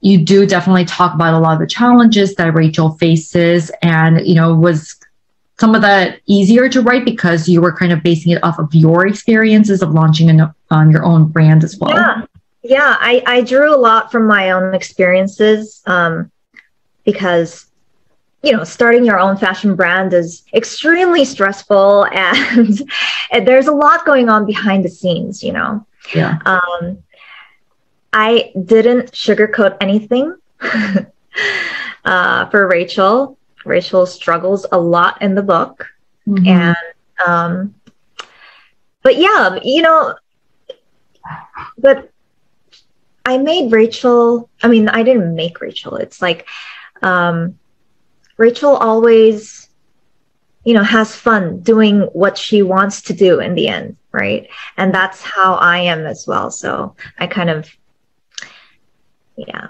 you do definitely talk about a lot of the challenges that Rachel faces, and was some of that easier to write because you were kind of basing it off of your experiences of launching on your own brand as well. Yeah, I drew a lot from my own experiences because starting your own fashion brand is extremely stressful, and there's a lot going on behind the scenes. Yeah. I didn't sugarcoat anything for Rachel. Rachel struggles a lot in the book. And but yeah, but I made Rachel, I didn't make Rachel. It's like Rachel always has fun doing what she wants to do in the end, right? And that's how I am as well. So I kind of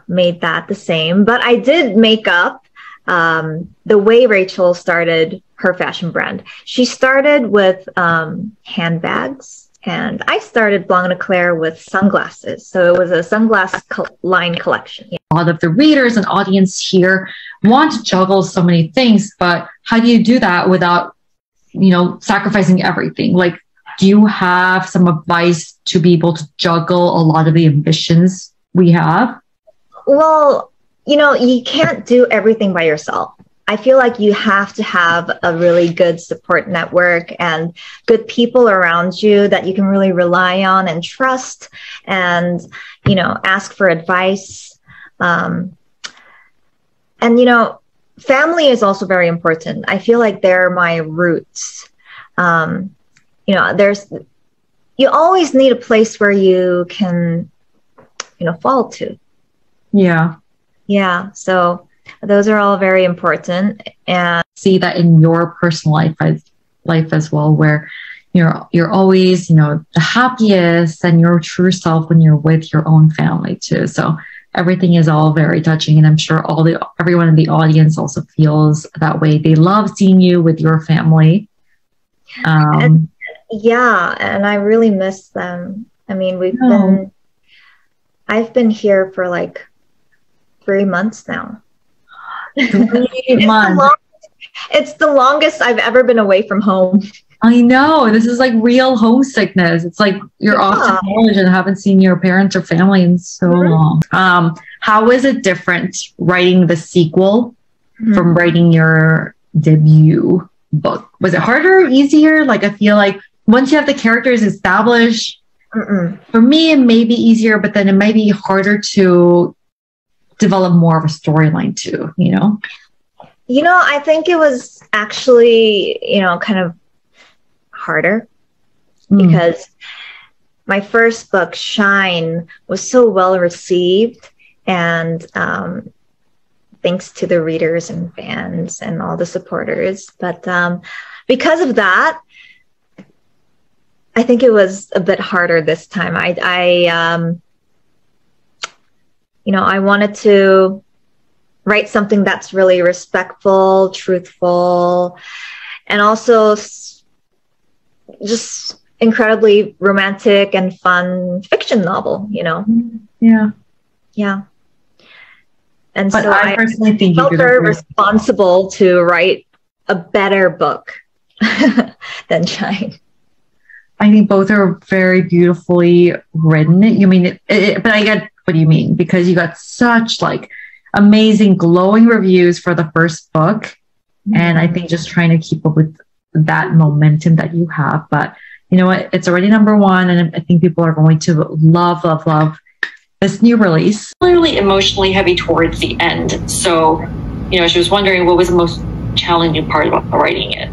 made that the same, but I did make up the way Rachel started her fashion brand. She started with handbags, and I started Blanc de Claire with sunglasses. So it was a sunglass line collection. A lot of the readers and audience here want to juggle so many things, but how do you do that without, sacrificing everything? Like, do you have some advice to be able to juggle a lot of the ambitions we have? Well, you can't do everything by yourself. I feel like you have to have a really good support network and good people around you that you can really rely on and trust, and, ask for advice. And, family is also very important. I feel like they're my roots. You always need a place where you can, fall to. Yeah. So those are all very important, and see that in your personal life as well, where you're always, the happiest and your true self when you're with your own family too. So everything is all very touching, and I'm sure everyone in the audience also feels that way. They love seeing you with your family. And I really miss them. I've been here for like 3 months now. 3 months. It's the longest I've ever been away from home. I know. This is like real homesickness. It's like you're off to college and haven't seen your parents or family in so long. How is it different writing the sequel from writing your debut book? Was it harder, easier? Like, I feel like once you have the characters established, for me, it may be easier, but then it might be harder to develop more of a storyline too, I think it was actually, kind of harder because my first book, Shine, was so well received, and thanks to the readers and fans and all the supporters. But because of that, I think it was a bit harder this time. I wanted to write something that's really respectful, truthful, and also just incredibly romantic and fun fiction novel, Yeah. And but so I personally think felt very responsible to write a better book than Shine. I think both are very beautifully written. But I get what you mean, because you got such like amazing glowing reviews for the first book. And I think just trying to keep up with that momentum that you have. But you know what? It's already #1. And I think people are going to love this new release. Clearly emotionally heavy towards the end. So, she was wondering what was the most challenging part about writing it.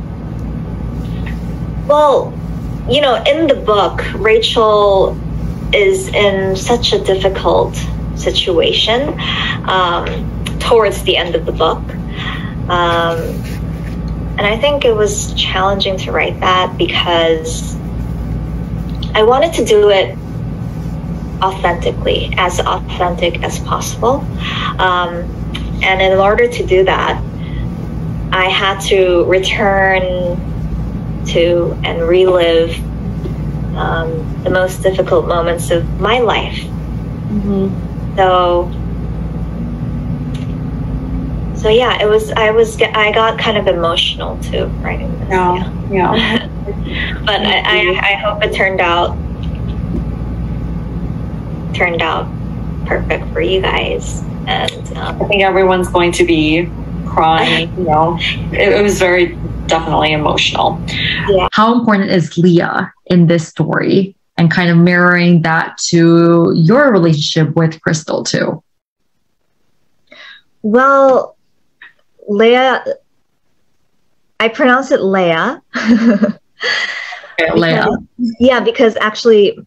Well, in the book, Rachel is in such a difficult situation towards the end of the book. And I think it was challenging to write that because I wanted to do it authentically, as authentic as possible. And in order to do that, I had to return to and relive the most difficult moments of my life. So So yeah, I got kind of emotional too writing this. Yeah. But I hope it turned out perfect for you guys. And I think everyone's going to be crying. It was very definitely emotional. Yeah. How important is Leah in this story, and kind of mirroring that to your relationship with Crystal too? Well, Leah, I pronounce it Leah. Leah. Yeah, because actually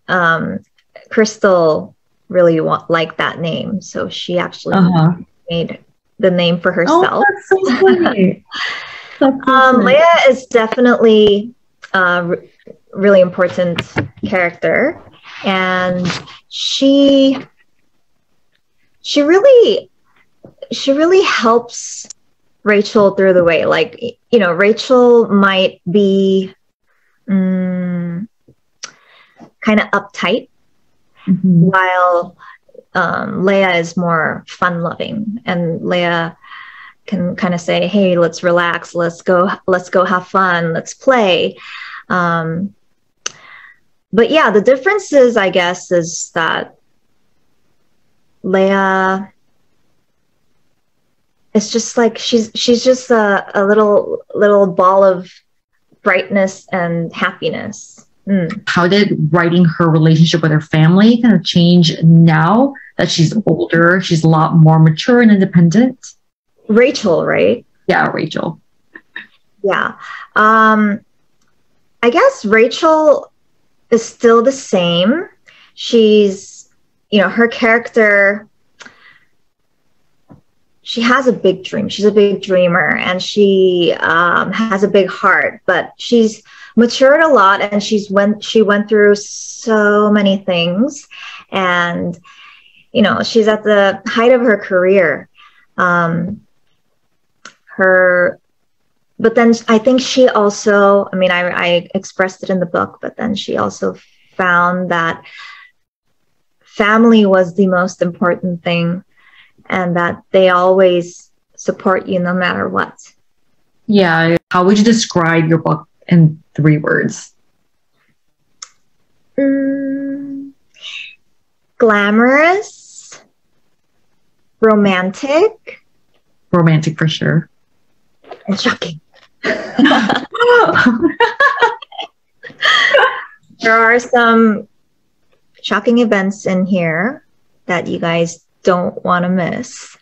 Crystal really liked that name, so she actually made the name for herself. Oh, that's so funny. Leah is definitely a really important character, and she really helps Rachel through the way. Like, Rachel might be kind of uptight, while Leah is more fun-loving, and Leah can kind of say, "Hey, let's relax. Let's go have fun. Let's play." But yeah, the difference is, I guess, is that Leah is just like she's just a little ball of brightness and happiness. How did writing her relationship with her family kind of change now that she's older? She's a lot more mature and independent. Rachel, right? Yeah, Rachel. Yeah. I guess Rachel is still the same. She's, her character, she has a big dream. She's a big dreamer, and she has a big heart, but she's matured a lot, and she went through so many things, and she's at the height of her career. But then I think she also, I expressed it in the book, but then she also found that family was the most important thing, and that they always support you no matter what. Yeah. How would you describe your book in 3 words? Glamorous, romantic. Romantic for sure. And shocking. There are some shocking events in here that you guys don't want to miss.